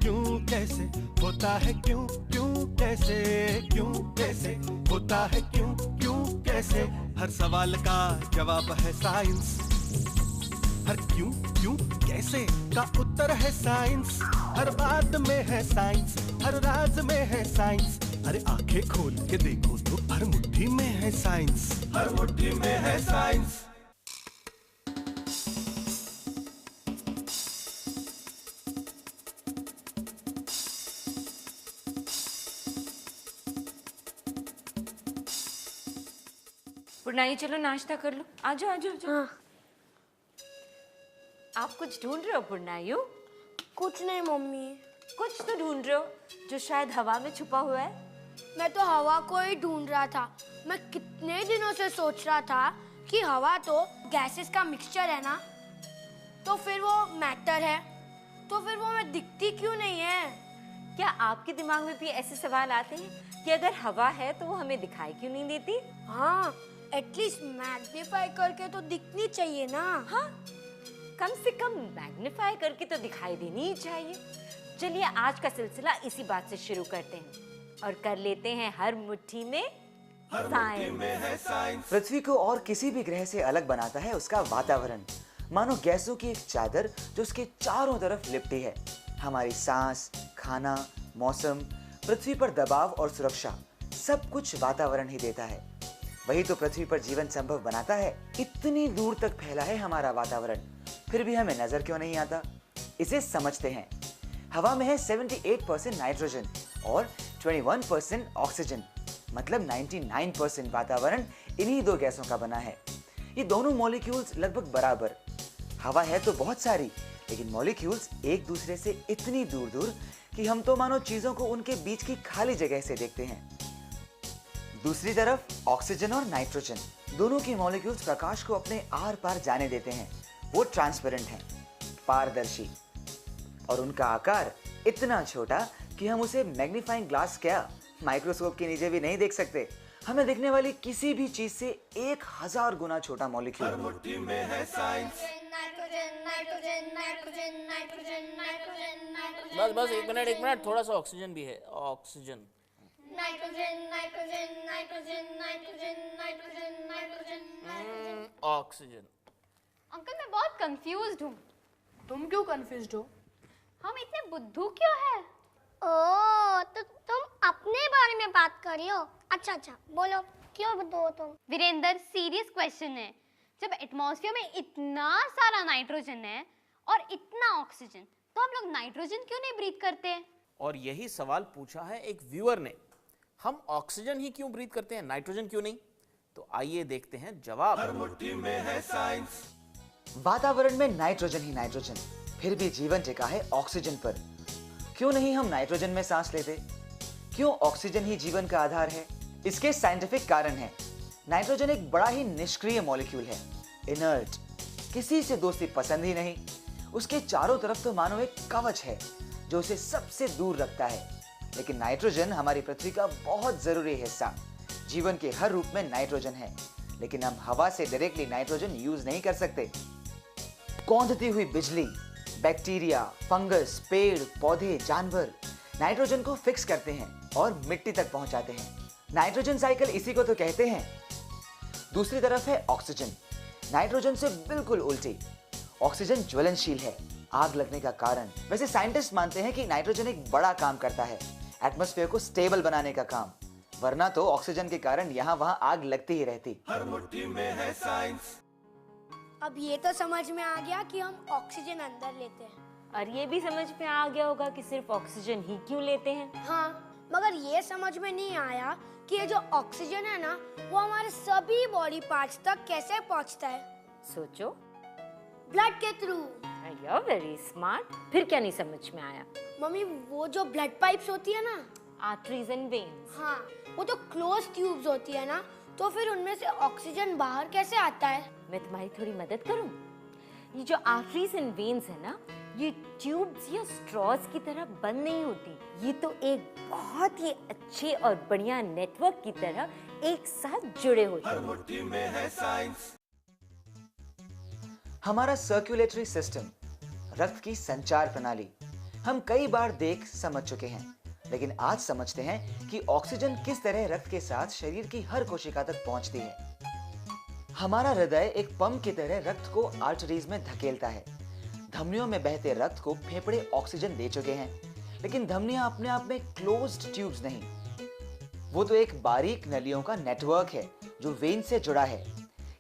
क्यों कैसे होता है, क्यों क्यों कैसे, क्यों कैसे होता है, क्यों क्यों कैसे, हर सवाल का जवाब है साइंस, हर क्यों क्यों कैसे का उत्तर है साइंस, हर बात में है साइंस, हर राज में है साइंस, अरे आंखें खोल के देखो तो हर मुट्ठी में है साइंस, हर मुट्ठी में है साइंस। पुरनाई चलो नाश्ता कर लो, आ जाओ आ जाओ। हाँ। आप कुछ ढूंढ रहे हो पुरनायु? कुछ नहीं मम्मी। कुछ तो ढूंढ रहे हो जो शायद हवा में छुपा हुआ है। मैं तो हवा को ही ढूंढ रहा था। मैं कितने दिनों से सोच रहा था कि हवा तो गैसेस का मिक्सचर है ना, तो फिर वो मैटर है, तो फिर वो हमें दिखती क्यों नहीं है? क्या आपके दिमाग में भी ऐसे सवाल आते हैं कि अगर हवा है तो वो हमें दिखाई क्यों नहीं देती? हाँ, एटलीस्ट मैग्नीफाई करके तो दिखनी चाहिए ना। हाँ, कम से कम मैग्नीफाई करके तो दिखाई देनी ही चाहिए। चलिए आज का सिलसिला इसी बात से शुरू करते हैं और कर लेते हैं हर मुट्ठी में साइंस। पृथ्वी को और किसी भी ग्रह से अलग बनाता है उसका वातावरण, मानो गैसों की एक चादर जो उसके चारों तरफ लिपटी है। हमारी सांस, खाना, मौसम, पृथ्वी पर दबाव और सुरक्षा, सब कुछ वातावरण ही देता है। वही तो पृथ्वी पर जीवन संभव बनाता है। इतनी दूर तक फैला है हमारा वातावरण, फिर भी हमें नजर क्यों नहीं आता? इसे समझते हैं। हवा में है 78% नाइट्रोजन और 21% ऑक्सीजन, मतलब 99% वातावरण इन्हीं दो गैसों का बना है। ये दोनों मॉलिक्यूल्स लगभग बराबर। हवा है तो बहुत सारी, लेकिन मॉलिक्यूल्स एक दूसरे से इतनी दूर दूर कि हम तो मानो चीजों को उनके बीच की खाली जगह से देखते हैं। दूसरी तरफ ऑक्सीजन और नाइट्रोजन, दोनों की मॉलिक्यूल्स प्रकाश को अपने आर पार जाने देते हैं। वो ट्रांसपेरेंट हैं, पारदर्शी, और उनका आकार इतना छोटा कि हम उसे मैग्नीफाइंग ग्लास क्या माइक्रोस्कोप के नीचे भी नहीं देख सकते। हमें दिखने वाली किसी भी चीज से 1000 गुना छोटा मॉलिक्यूल। हर मुट्ठी में है साइंस। बस बस एक मिनट, थोड़ा सा ऑक्सीजन भी है। Oxygen, oxygen. अंकल मैं बहुत कंफ्यूज्ड हूँ। तुम क्यों कंफ्यूज्ड हो? हम इतने बुद्धू क्यों है? ओ, तो तुम अपने बारे में बात कर रही हो? अच्छा अच्छा, बोलो क्यों बुद्धू हो तुम? वीरेंद्र, सीरियस क्वेश्चन है। जब एटमॉस्फेयर में इतना सारा नाइट्रोजन है और इतना ऑक्सीजन, तो हम लोग नाइट्रोजन क्यों नहीं ब्रीथ करते हैं? और यही सवाल पूछा है एक व्यूअर ने। हम ऑक्सीजन ही क्यों ब्रीथ करते हैं, नाइट्रोजन क्यों नहीं? तो आइए देखते हैं जवाब। हर मुट्ठी में है साइंस। वातावरण में नाइट्रोजन ही नाइट्रोजन, फिर भी जीवन टिका है ऑक्सीजन पर। क्यों नहीं हम नाइट्रोजन में सांस लेते? क्यों ऑक्सीजन ही जीवन का आधार है? इसके साइंटिफिक कारण है। नाइट्रोजन एक बड़ा ही निष्क्रिय मॉलिक्यूल है, इनर्ट, किसी से दोस्ती पसंद ही नहीं। उसके चारों तरफ तो मानो एक कवच है जो उसे सबसे दूर रखता है। लेकिन नाइट्रोजन हमारी पृथ्वी का बहुत जरूरी हिस्सा। जीवन के हर रूप में नाइट्रोजन है, लेकिन हम हवा से डायरेक्टली नाइट्रोजन यूज नहीं कर सकते। कौंधती हुई बिजली, बैक्टीरिया, फंगस, पेड़ पौधे, जानवर नाइट्रोजन को फिक्स करते हैं और मिट्टी तक पहुंचाते हैं। नाइट्रोजन साइकिल इसी को तो कहते हैं। दूसरी तरफ है ऑक्सीजन, नाइट्रोजन से बिल्कुल उल्टी। ऑक्सीजन ज्वलनशील है, आग लगने का कारण। वैसे साइंटिस्ट मानते हैं कि नाइट्रोजन एक बड़ा काम करता है, एटमॉस्फेयर को स्टेबल बनाने का काम, वरना तो ऑक्सीजन के कारण यहाँ वहाँ आग लगती ही रहती। हर मुट्ठी में है साइंस। अब ये तो समझ में आ गया कि हम ऑक्सीजन अंदर लेते हैं। और ये भी समझ में आ गया होगा कि सिर्फ ऑक्सीजन ही क्यों लेते हैं। हाँ, मगर ये समझ में नहीं आया कि ये जो ऑक्सीजन है ना, वो हमारे सभी बॉडी पार्ट्स तक कैसे पहुंचता है। सोचो। ब्लड के थ्रू। You very smart. फिर क्या नहीं समझ में आया? मम्मी, वो जो ब्लड पाइप्स होती है ना, आर्टरीज एंड वेन्स। हाँ, वो तो क्लोज ट्यूब्स होती है ना, तो फिर उनमें से ऑक्सीजन बाहर कैसे आता है? मैं तुम्हारी थोड़ी मदद करूं? ये जो आर्टरीज एंड वेन्स है ना, ये ट्यूब्स या स्ट्रॉज की तरह बंद नहीं होती। ये तो एक बहुत ही अच्छे और बढ़िया नेटवर्क की तरह एक साथ जुड़े होते हैं। हर मुट्ठी में है साइंस। हमारा सर्कुलेटरी सिस्टम, रक्त की संचार प्रणाली, हम कई बार देख समझ चुके हैं, लेकिन आज समझते हैं कि ऑक्सीजन किस तरह रक्त के साथ शरीर की हर कोशिका तक पहुंचती है। हमारा हृदय एक पंप की तरह रक्त को आर्टरीज में धकेलता है। धमनियों में बहते रक्त को फेफड़े ऑक्सीजन दे चुके हैं, लेकिन धमनियां अपने आप में क्लोज्ड ट्यूब्स नहीं, वो तो एक बारीक नलियों का नेटवर्क है जो वेन से जुड़ा है।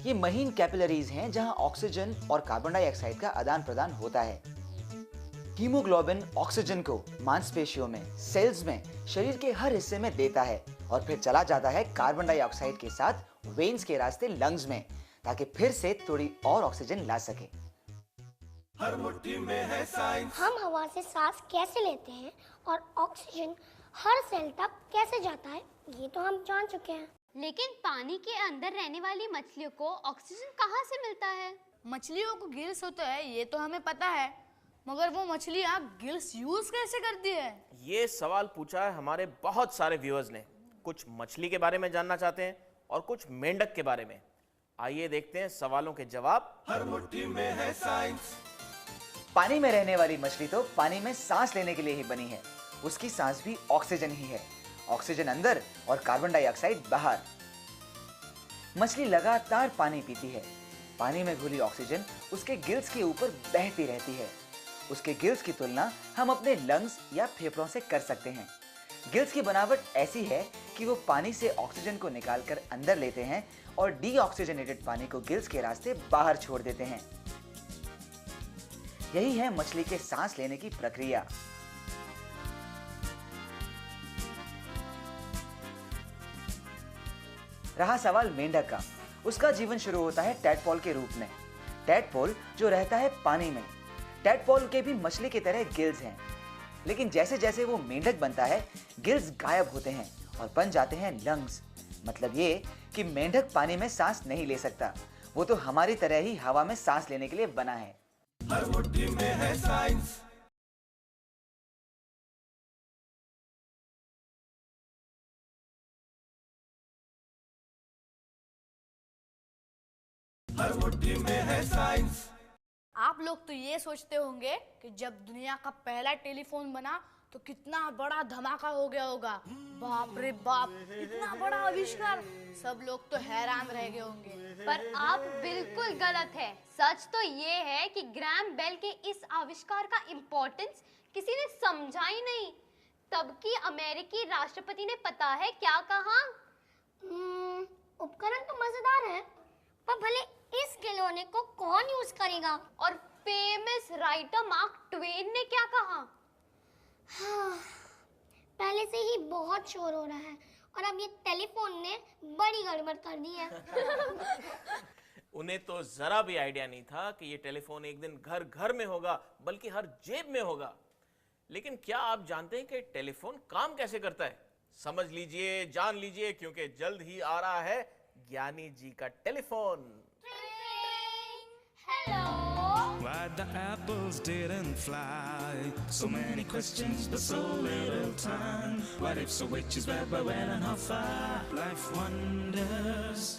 ये महीन कैपिलरीज हैं जहां ऑक्सीजन और कार्बन डाइऑक्साइड का आदान प्रदान होता है। हीमोग्लोबिन ऑक्सीजन को मांसपेशियों में, सेल्स में, शरीर के हर हिस्से में देता है और फिर चला जाता है कार्बन डाइऑक्साइड के साथ वेन्स के रास्ते लंग्स में, ताकि फिर से थोड़ी और ऑक्सीजन ला सके। हर मुट्ठी में है साइंस। हम हवा से सांस कैसे लेते हैं और ऑक्सीजन हर सेल तक कैसे जाता है, ये तो हम जान चुके हैं। लेकिन पानी के अंदर रहने वाली मछलियों को ऑक्सीजन कहाँ से मिलता है? मछलियों को गिल्स होता है, ये तो हमें पता है, मगर वो मछलियाँ गिल्स यूज कैसे करती है? ये सवाल पूछा है हमारे बहुत सारे व्यूअर्स ने। कुछ मछली के बारे में जानना चाहते हैं और कुछ मेंढक के बारे में। आइए देखते हैं सवालों के जवाब। हर मुट्ठी में है साइंस। पानी में रहने वाली मछली तो पानी में सांस लेने के लिए ही बनी है। उसकी सांस भी ऑक्सीजन ही है, ऑक्सीजन अंदर और कार्बन डाइऑक्साइड बाहर। मछली लगातार पानी पीती है। पानी में घुली ऑक्सीजन उसके गिल्स के ऊपर बहती रहती है। उसके गिल्स की तुलना हम अपने लंग्स या फेफड़ों से कर सकते हैं। गिल्स की बनावट ऐसी है कि वो पानी से ऑक्सीजन को निकालकर अंदर लेते हैं और डीऑक्सीजनेटेड पानी को गिल्स के रास्ते बाहर छोड़ देते हैं। यही है मछली के सांस लेने की प्रक्रिया। रहा सवाल मेंढक का। उसका जीवन शुरू होता है टैडपोल के रूप में। टैडपोल जो रहता है पानी में। टैडपोल के भी मछली की तरह गिल्स हैं, लेकिन जैसे जैसे वो मेंढक बनता है गिल्स गायब होते हैं और बन जाते हैं लंग्स। मतलब ये कि मेंढक पानी में सांस नहीं ले सकता, वो तो हमारी तरह ही हवा में सांस लेने के लिए बना है। हर मुट्ठी में है साइंस। हर मुट्ठी में है साइंस। आप लोग तो ये सोचते होंगे कि जब दुनिया का पहला टेलीफोन बना तो कितना बड़ा धमाका हो गया होगा। बाप रे बाप, इतना बड़ा आविष्कार, सब लोग तो हैरान रह गए होंगे। पर आप बिल्कुल गलत है। सच तो ये है कि ग्रैम बेल के इस आविष्कार का इम्पोर्टेंस किसी ने समझा ही नहीं। तब की अमेरिकी राष्ट्रपति ने पता है क्या कहा? उपकरण तो मजेदार है, पर भले इस खिलौने को कौन यूज करेगा? और फेमस राइटर मार्क ट्वेन ने क्या कहा? हाँ, पहले से ही बहुत शोर हो रहा है और अब ये टेलीफोन ने बड़ी गड़बड़ कर दी है। उन्हें तो जरा भी आइडिया नहीं था कि ये टेलीफोन एक दिन घर घर में होगा, बल्कि हर जेब में होगा। लेकिन क्या आप जानते हैं कि टेलीफोन काम कैसे करता है? समझ लीजिए, जान लीजिए, क्योंकि जल्द ही आ रहा है ज्ञानी जी का telephone. Why the apples didn't fly? So many questions, but so little time. What if so which is where, but when and how far? Life wonders.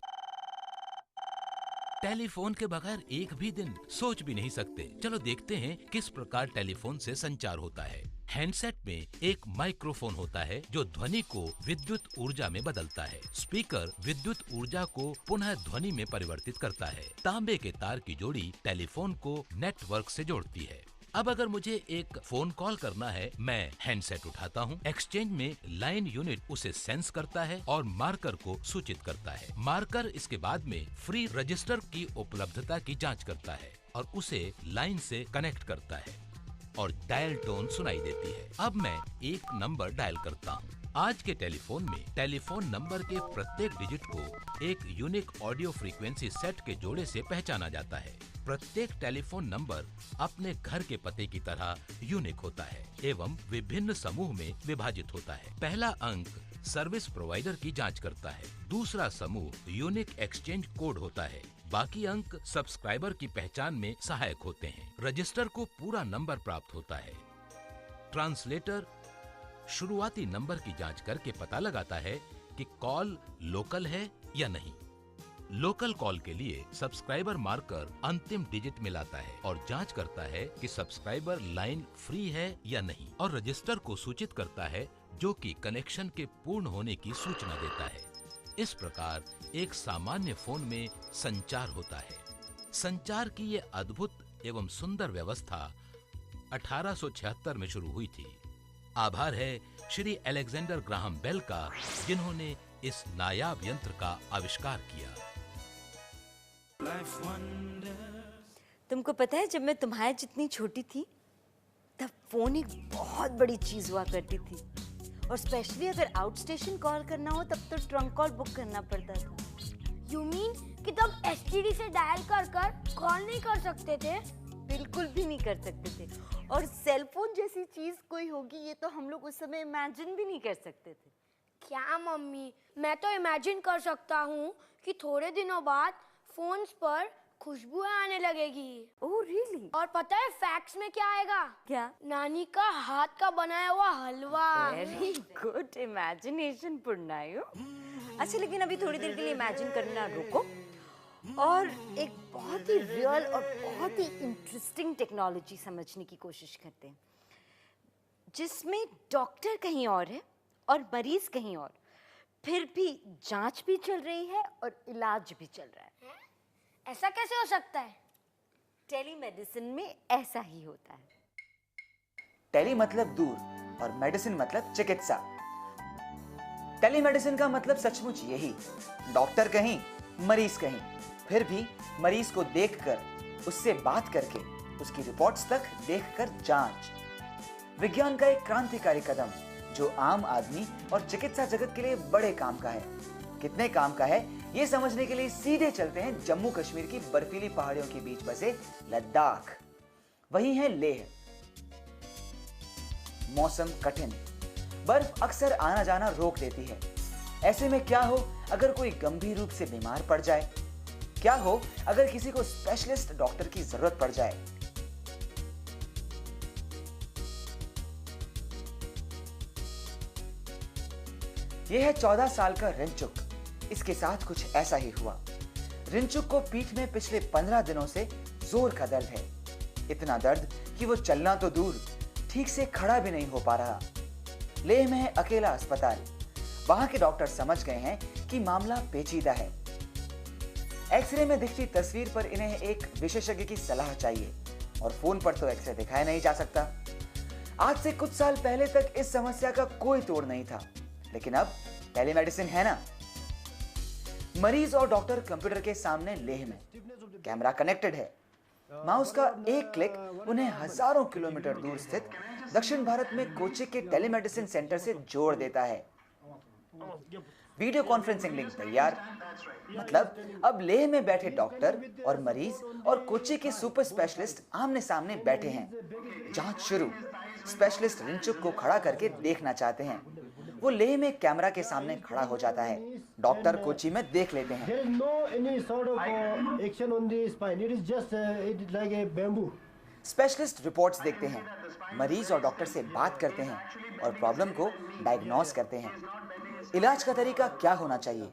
Telephone के बगैर एक भी दिन सोच भी नहीं सकते। चलो देखते हैं किस प्रकार टेलीफोन से संचार होता है। हैंडसेट में एक माइक्रोफोन होता है जो ध्वनि को विद्युत ऊर्जा में बदलता है। स्पीकर विद्युत ऊर्जा को पुनः ध्वनि में परिवर्तित करता है। तांबे के तार की जोड़ी टेलीफोन को नेटवर्क से जोड़ती है। अब अगर मुझे एक फोन कॉल करना है, मैं हैंडसेट उठाता हूँ। एक्सचेंज में लाइन यूनिट उसे सेंस करता है और मार्कर को सूचित करता है। मार्कर इसके बाद में फ्री रजिस्टर की उपलब्धता की जांच करता है और उसे लाइन से कनेक्ट करता है और डायल टोन सुनाई देती है। अब मैं एक नंबर डायल करता हूँ। आज के टेलीफोन में टेलीफोन नंबर के प्रत्येक डिजिट को एक यूनिक ऑडियो फ्रीक्वेंसी सेट के जोड़े से पहचाना जाता है। प्रत्येक टेलीफोन नंबर अपने घर के पते की तरह यूनिक होता है एवं विभिन्न समूह में विभाजित होता है। पहला अंक सर्विस प्रोवाइडर की जांच करता है। दूसरा समूह यूनिक एक्सचेंज कोड होता है। बाकी अंक सब्सक्राइबर की पहचान में सहायक होते हैं। रजिस्टर को पूरा नंबर प्राप्त होता है। ट्रांसलेटर शुरुआती नंबर की जांच करके पता लगाता है कि कॉल लोकल है या नहीं। लोकल कॉल के लिए सब्सक्राइबर मार्कर अंतिम डिजिट मिलाता है और जांच करता है कि सब्सक्राइबर लाइन फ्री है या नहीं, और रजिस्टर को सूचित करता है जो कि कनेक्शन के पूर्ण होने की सूचना देता है। इस प्रकार एक सामान्य फोन में संचार होता है। संचार की ये अद्भुत एवं सुंदर व्यवस्था 1876 में शुरू हुई थी। आभार है श्री अलेक्जेंडर ग्राहम बेल का, जिन्होंने इस नायाब यंत्र का आविष्कार किया। तुमको पता है, जब मैं तुम्हारे जितनी छोटी थी तब फोन एक बहुत बड़ी चीज हुआ करती थी, और स्पेशली अगर आउट स्टेशन कॉल करना हो तब तो ट्रंक कॉल बुक करना पड़ता था। यू मीन कि तब एसटीडी से डायल कर कर कॉल नहीं कर सकते थे? बिल्कुल भी नहीं कर सकते थे, और सेल फोन जैसी चीज कोई होगी ये तो हम लोग उस समय इमेजिन भी नहीं कर सकते थे। क्या मम्मी, मैं तो इमेजिन कर सकता हूँ कि थोड़े दिनों बाद फोन्स पर खुशबू आने लगेगी। Oh really? और पता है फैक्स में क्या आएगा? क्या? नानी का हाथ का बनाया हुआ हलवा। वेरी गुड इमेजिनेशन पुरनायो। अच्छा, लेकिन अभी थोड़ी देर के लिए इमेजिन करना रुको और एक बहुत ही रियल और बहुत ही इंटरेस्टिंग टेक्नोलॉजी समझने की कोशिश करते हैं, जिसमें डॉक्टर कहीं और है और मरीज कहीं और, फिर भी जांच भी चल रही है और इलाज भी चल रहा है। ऐसा कैसे हो सकता है? टेलीमेडिसिन में ऐसा ही होता है। टेली मतलब दूर और मेडिसिन मतलब चिकित्सा। टेलीमेडिसिन का मतलब सचमुच यही, डॉक्टर कहीं मरीज कहीं, फिर भी मरीज को देखकर, उससे बात करके, उसकी रिपोर्ट्स तक देखकर जांच। विज्ञान का एक क्रांतिकारी कदम जो आम आदमी और चिकित्सा जगत के लिए बड़े काम का है। कितने काम का है ये समझने के लिए सीधे चलते हैं जम्मू कश्मीर की बर्फीली पहाड़ियों के बीच बसे लद्दाख। वही है लेह। मौसम कठिन, बर्फ अक्सर आना जाना रोक देती है। ऐसे में क्या हो अगर कोई गंभीर रूप से बीमार पड़ जाए? क्या हो अगर किसी को स्पेशलिस्ट डॉक्टर की जरूरत पड़ जाए? यह है 14 साल का रिंचुक। इसके साथ कुछ ऐसा ही हुआ। रिंचुक को पीठ में पिछले 15 दिनों से जोर का दर्द है। इतना दर्द कि वो चलना तो दूर, ठीक से खड़ा भी नहीं हो पा रहा। लेह में है अकेला अस्पताल। वहां के डॉक्टर समझ गए हैं कि मामला पेचीदा है। एक्सरे में दिखती तस्वीर पर इन्हें एक विशेषज्ञ की सलाह चाहिए, और फोन पर तो एक्सरे दिखाया नहीं जा सकता। आज से कुछ साल पहले तक इस समस्या का कोई तोड़ नहीं था, लेकिन अब टेलीमेडिसिन है ना। मरीज और डॉक्टर कंप्यूटर के सामने लेह में, कैमरा कनेक्टेड है। माउस का एक क्लिक उन्हें हजारों किलोमीटर दूर स्थित दक्षिण भारत में कोची के टेलीमेडिसिन सेंटर से जोड़ देता है। वीडियो कॉन्फ्रेंसिंग लिंक तैयार। मतलब अब लेह में बैठे डॉक्टर और मरीज और कोची के सुपर स्पेशलिस्ट आमने सामने बैठे हैं। जांच शुरू। स्पेशलिस्ट रिंचुक को खड़ा करके देखना चाहते हैं। वो लेह में कैमरा के सामने खड़ा हो जाता है। डॉक्टर कोची में देख लेते हैं। स्पेशलिस्ट रिपोर्ट्स देखते हैं, मरीज और डॉक्टर से बात करते हैं और प्रॉब्लम को डायग्नोस करते हैं। इलाज का तरीका क्या होना चाहिए,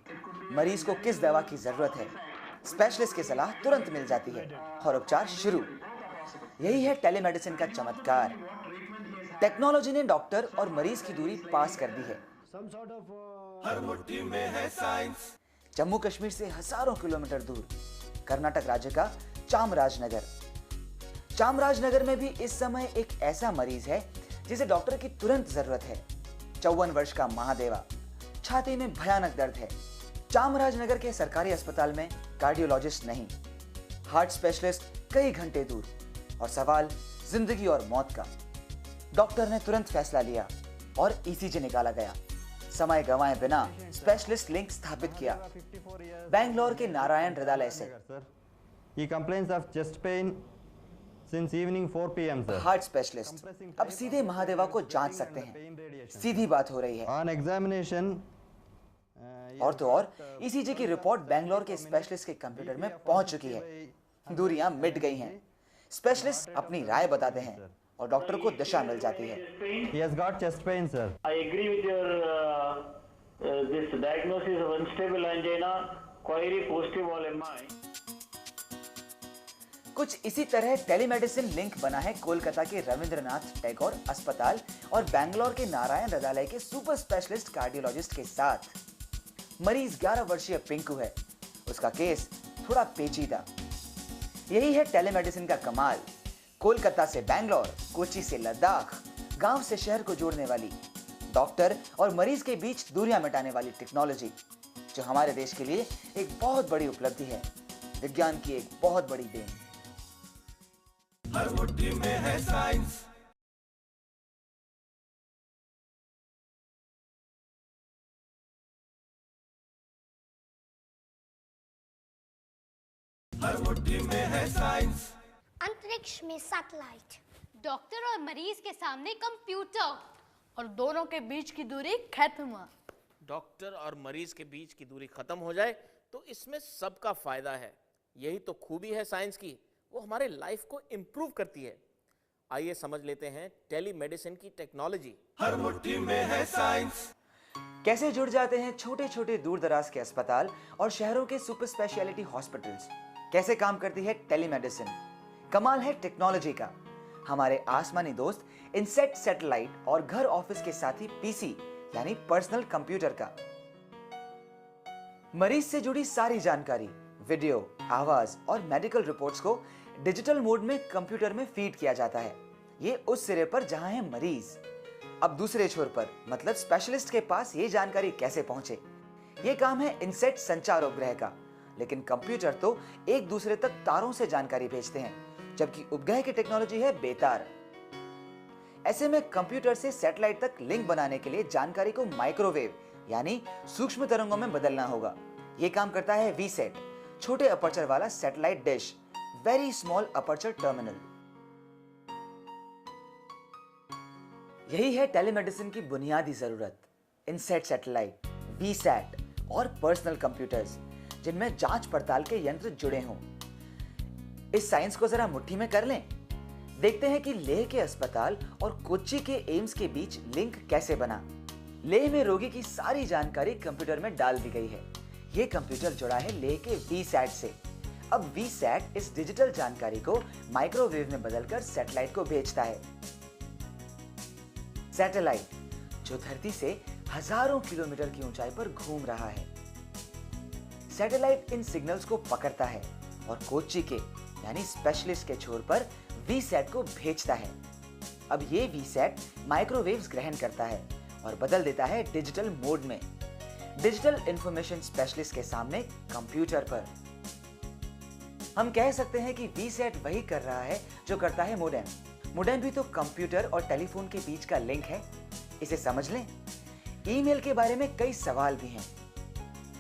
मरीज को किस दवा की जरूरत है, स्पेशलिस्ट की सलाह तुरंत मिल जाती है और उपचार शुरू। यही है टेलीमेडिसिन का चमत्कार। टेक्नोलॉजी ने डॉक्टर और मरीज की दूरी पास कर दी है। हर मुट्ठी में है साइंस। जम्मू कश्मीर से हजारों किलोमीटर दूर कर्नाटक राज्य का चामराजनगर। चामराजनगर में भी इस समय एक ऐसा मरीज है जिसे डॉक्टर की तुरंत जरूरत है। 54 वर्ष का महादेवा। छाती में भयानक दर्द है। चामराजनगर के सरकारी अस्पताल में कार्डियोलॉजिस्ट नहीं, हार्ट स्पेशलिस्ट कई घंटे दूर, और सवाल जिंदगी और मौत का। डॉक्टर ने तुरंत फैसला लिया और ईसीजी निकाला गया। समय गंवाए बिना स्पेशलिस्ट लिंक स्थापित किया बेंगलोर के नारायण हृदयालय से। He complains of chest pain since evening 4 p.m. sir. Heart specialist अब सीधे महादेवा को जांच सकते हैं। सीधी बात हो रही है। On examination, और तो और ईसीजी की रिपोर्ट बेंगलोर के स्पेशलिस्ट के कंप्यूटर में पहुंच चुकी है। दूरियां मिट गई हैं। स्पेशलिस्ट अपनी राय बताते हैं और डॉक्टर को दिशा मिल जाती है। he has got chest pain sir. I agree with your this diagnosis of unstable angina query positive LMI. कुछ इसी तरह टेलीमेडिसिन लिंक बना है कोलकाता के रविंद्रनाथ टैगोर अस्पताल और बैंगलोर के नारायण हृदयालय के सुपर स्पेशलिस्ट कार्डियोलॉजिस्ट के साथ। मरीज 11 वर्षीय पिंकू है। उसका केस थोड़ा पेचीदा। यही है टेलीमेडिसिन का कमाल। कोलकाता से बैंगलोर, कोच्चि से लद्दाख, गांव से शहर को जोड़ने वाली, डॉक्टर और मरीज के बीच दूरियां मिटाने वाली टेक्नोलॉजी, जो हमारे देश के लिए एक बहुत बड़ी उपलब्धि है, विज्ञान की एक बहुत बड़ी देन। हर मुट्ठी में है साइंस। हर मुट्ठी में है साइंस। अंतरिक्ष में सैटेलाइट। डॉक्टर और मरीज के सामने कंप्यूटर। और दोनों के बीच की दूरी खत्म। डॉक्टर और मरीज के बीच की दूरी खत्म हो जाए तो इसमें सबका फायदा है। यही तो खूबी है साइंस की, वो हमारे लाइफ को इम्प्रूव करती है। आइए समझ लेते हैं टेलीमेडिसिन की टेक्नोलॉजी। हर मुट्ठी में है साइंस। कैसे जुड़ जाते हैं छोटे छोटे दूर दराज के अस्पताल और शहरों के सुपर स्पेशलिटी हॉस्पिटल्स। कैसे काम करती है टेलीमेडिसिन। कमाल है टेक्नोलॉजी का। हमारे आसमानी दोस्त इनसेट सैटेलाइट और घर ऑफिस के साथ ही पीसी यानी पर्सनल कंप्यूटर का। मरीज से जुड़ी सारी जानकारी, वीडियो, आवाज और मेडिकल रिपोर्ट्स को डिजिटल मोड में कंप्यूटर में फीड किया जाता है। ये उस सिरे पर जहां है मरीज। अब दूसरे छोर पर मतलब स्पेशलिस्ट के पास ये जानकारी कैसे पहुंचे। ये काम है इनसेट संचार उपग्रह का, लेकिन कंप्यूटर तो एक दूसरे तक तारों से जानकारी भेजते हैं, जबकि उपग्रह की टेक्नोलॉजी है बेतार। ऐसे में कंप्यूटर से सैटेलाइट तक लिंक बनाने के लिए जानकारी को माइक्रोवेव यानी सूक्ष्म तरंगों में बदलना होगा। यह काम करता है वीसेट, छोटे अपर्चर वाला satellite dish, very small aperture terminal. यही है टेलीमेडिसिन की बुनियादी जरूरत। इनसेट सैटेलाइट, वीसैट और पर्सनल कंप्यूटर्स जिनमें जांच पड़ताल के यंत्र जुड़े हों। इस साइंस को जरा मुट्ठी में कर लें। देखते हैं कि लेह के अस्पताल और कोच्चि के एम्स के बीच लिंक कैसे बना। लेह में रोगी की सारी जानकारी कंप्यूटर में डाल दी गई है। यह कंप्यूटर जुड़ा है लेह के वीसैट से। अब वीसैट इस डिजिटल जानकारी को माइक्रोवेव में बदलकर सैटेलाइट को भेजता है। सैटेलाइट जो धरती से हजारों किलोमीटर की ऊंचाई पर घूम रहा है। सैटेलाइट इन सिग्नल्स को पकड़ता है और कोच्चि के यानी स्पेशलिस्ट के छोर पर वीसैट को भेजता है। अब ये वीसैट माइक्रोवेव्स ग्रहण करता है और बदल देता है डिजिटल मोड में, डिजिटल इंफॉर्मेशन स्पेशलिस्ट के सामने कंप्यूटर पर। हम कह सकते हैं कि वीसैट वही कर रहा है जो करता है मोडेम। मोडेम भी तो कंप्यूटर और टेलीफोन के बीच का लिंक है। इसे समझ लें। ईमेल के बारे में कई सवाल भी हैं।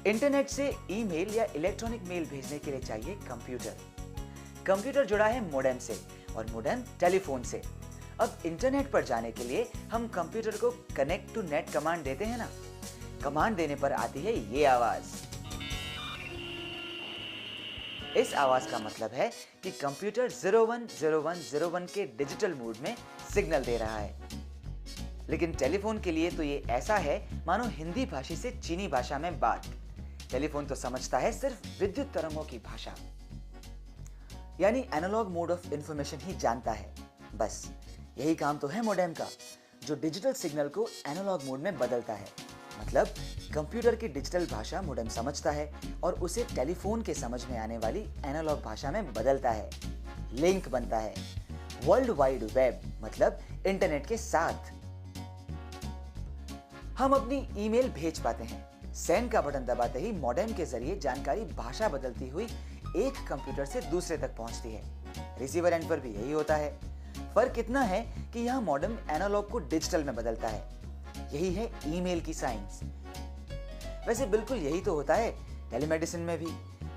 इंटरनेट से ईमेल या इलेक्ट्रॉनिक मेल भेजने के लिए चाहिए कंप्यूटर। कंप्यूटर जुड़ा है मोडेम से और मोडेम टेलीफोन से। अब इंटरनेट पर जाने के लिए हम कंप्यूटर को कनेक्ट टू नेट कमांड देते हैं ना। कमांड देने पर आती है ये आवाज। इस आवाज का मतलब है कि कंप्यूटर 010101 के डिजिटल मोड में सिग्नल दे रहा है। लेकिन टेलीफोन के लिए तो ये ऐसा है मानो हिंदी भाषी से चीनी भाषा में बात। टेलीफोन तो समझता है सिर्फ विद्युत तरंगों की भाषा, यानी एनालॉग मोड ऑफ इंफॉर्मेशन ही जानता है। बस यही काम तो है मोडेम का, जो डिजिटल सिग्नल को एनालॉग मोड में बदलता है। मतलब कंप्यूटर की डिजिटल भाषा मोडेम समझता है और उसे टेलीफोन के समझ में आने वाली एनालॉग भाषा में बदलता है। लिंक बनता है वर्ल्ड वाइड वेब मतलब इंटरनेट के साथ। हम अपनी ईमेल भेज पाते हैं। सेंड का बटन दबाते ही मॉडेम के जरिए जानकारी भाषा बदलती हुई एक कंप्यूटर से दूसरे तक पहुंचती है। रिसीवर एंड पर भी यही होता है। फर्क इतना है कि यहां मॉडेम एनालॉग को डिजिटल में बदलता है। यही है ईमेल की साइंस। वैसे बिल्कुल यही तो होता है टेलीमेडिसिन में भी।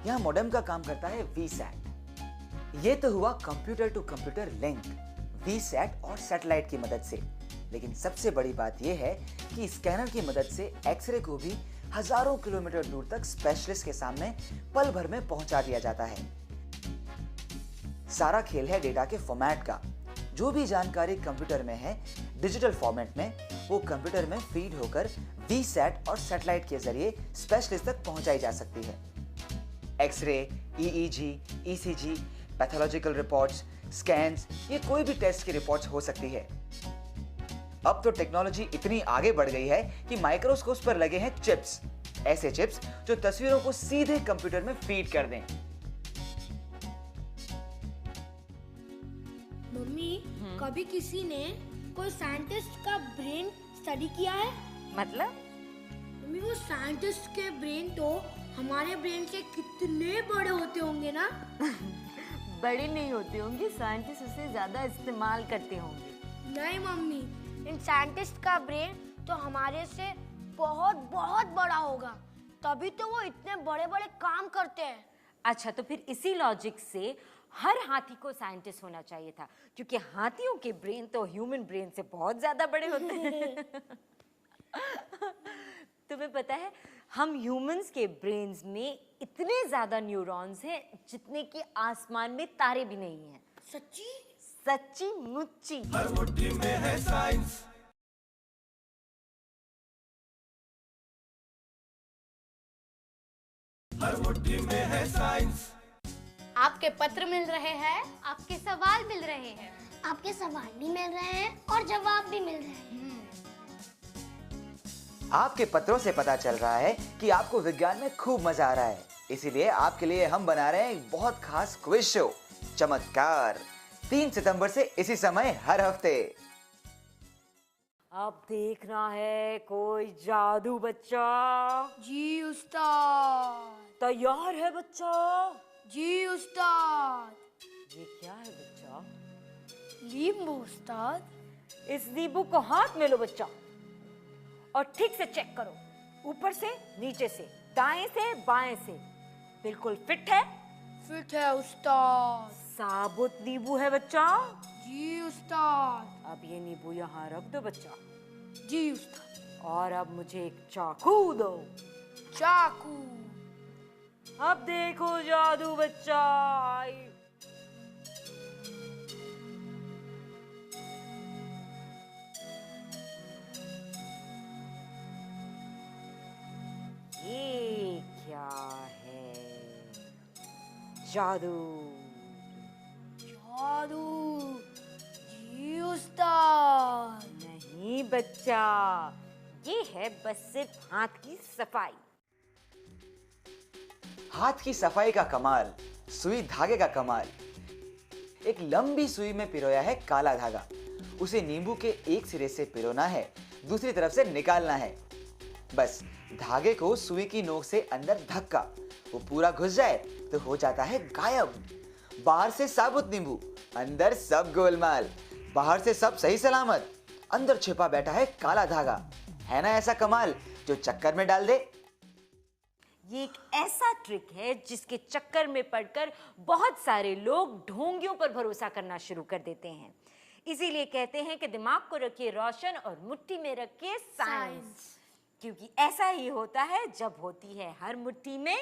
यहां मॉडेम का काम करता है वीसैट। ये तो हुआ computer to computer link VSAT और सैटेलाइट की मदद से। लेकिन सबसे बड़ी बात यह है कि स्कैनर की मदद से एक्सरे को भी हजारों किलोमीटर दूर तक स्पेशलिस्ट के सामने पल भर में पहुंचा दिया जाता है। सारा खेल है डेटा के फॉर्मेट का। जो भी जानकारी कंप्यूटर में है डिजिटल फॉर्मेट में, वो कंप्यूटर में फीड होकर वीसैट और सैटेलाइट के जरिए स्पेशलिस्ट तक पहुंचाई जा सकती है। X ray, EEG, ECG, pathological reports, scans, ये कोई भी टेस्ट की रिपोर्ट्स हो सकती है। अब तो टेक्नोलॉजी इतनी आगे बढ़ गई है कि माइक्रोस्कोप पर लगे हैं चिप्स, ऐसे चिप्स जो तस्वीरों को सीधे कंप्यूटर में फीड कर दें। मम्मी, कभी किसी ने कोई साइंटिस्ट का ब्रेन स्टडी किया है? मतलब? मम्मी, वो साइंटिस्ट के ब्रेन तो हमारे ब्रेन से कितने बड़े होते होंगे ना? बड़े नहीं होते होंगे, साइंटिस्ट उसे ज्यादा इस्तेमाल करते होंगे। नहीं मम्मी, इन साइंटिस्ट का ब्रेन तो हमारे से बहुत बहुत बड़ा होगा, तभी तो वो इतने बड़े बड़े काम करते हैं। अच्छा, तो फिर इसी लॉजिक से हर हाथी को साइंटिस्ट होना चाहिए था, क्योंकि हाथियों के ब्रेन तो ह्यूमन ब्रेन से बहुत ज्यादा बड़े होते हैं। तुम्हें पता है, हम ह्यूमंस के ब्रेन्स में इतने ज्यादा न्यूरॉन्स हैं जितने कि आसमान में तारे भी नहीं हैं। सच्ची? सच्ची मुच्ची। हर मुट्ठी में है साइंस। हर मुट्ठी में है साइंस। आपके पत्र मिल रहे हैं, आपके सवाल मिल रहे हैं, आपके सवाल भी मिल रहे हैं और जवाब भी मिल रहे हैं। आपके पत्रों से पता चल रहा है कि आपको विज्ञान में खूब मजा आ रहा है, इसीलिए आपके लिए हम बना रहे हैं एक बहुत खास क्विज शो, चमत्कार, 3 सितंबर से इसी समय हर हफ्ते। अब देखना है कोई जादू बच्चा। जी उस्ताद। तैयार है बच्चा? जी उस्ताद। ये क्या है बच्चा? नींबू उस्ताद। इस नींबू को हाथ में लो बच्चा और ठीक से चेक करो, ऊपर से नीचे से, दाएं से बाएं से। बिल्कुल फिट है? फिट है उस्ताद। साबुत नींबू है बच्चा? जी उस्ताद। अब ये नींबू यहाँ रख दो बच्चा। जी उस्ताद। और अब मुझे एक चाकू दो। चाकू। अब देखो जादू बच्चा। ये क्या है? जादू। जादू। जी उस्ताद। नहीं बच्चा, ये है बस सिर्फ हाथ की सफाई। हाथ की सफाई का कमाल, सुई धागे का कमाल। एक लंबी सुई में पिरोया है काला धागा, उसे नींबू के एक सिरे से पिरोना है, दूसरी तरफ से निकालना है। बस धागे को सुई की नोक से अंदर धक्का, वो पूरा घुस जाए तो हो जाता है गायब। बाहर से साबुत नींबू, अंदर सब गोलमाल। बाहर से सब सही सलामत, अंदर छिपा बैठा है काला धागा। है ना ऐसा कमाल जो चक्कर में डाल दे? ये एक ऐसा ट्रिक है जिसके चक्कर में पड़कर बहुत सारे लोग ढोंगियों पर भरोसा करना शुरू कर देते हैं। इसीलिए कहते हैं कि दिमाग को रखिए रोशन और मुट्ठी में रखिए साइंस, क्योंकि ऐसा ही होता है जब होती है हर मुट्ठी में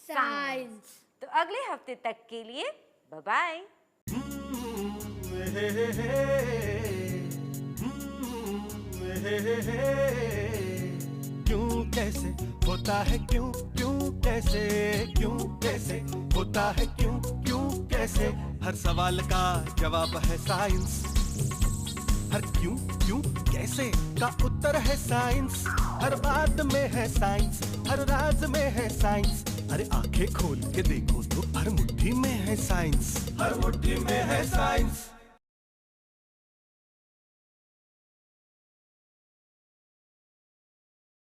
साइंस। तो अगले हफ्ते तक के लिए बाय बाय। क्यों कैसे होता है, क्यों क्यों कैसे, क्यों कैसे होता है, क्यों क्यों कैसे, हर सवाल का जवाब है साइंस। हर क्यों क्यों कैसे का उत्तर है साइंस। हर बात में है साइंस, हर राज में है साइंस। अरे आंखें खोल के देखो तो हर मुट्ठी में है साइंस। हर मुट्ठी में है साइंस।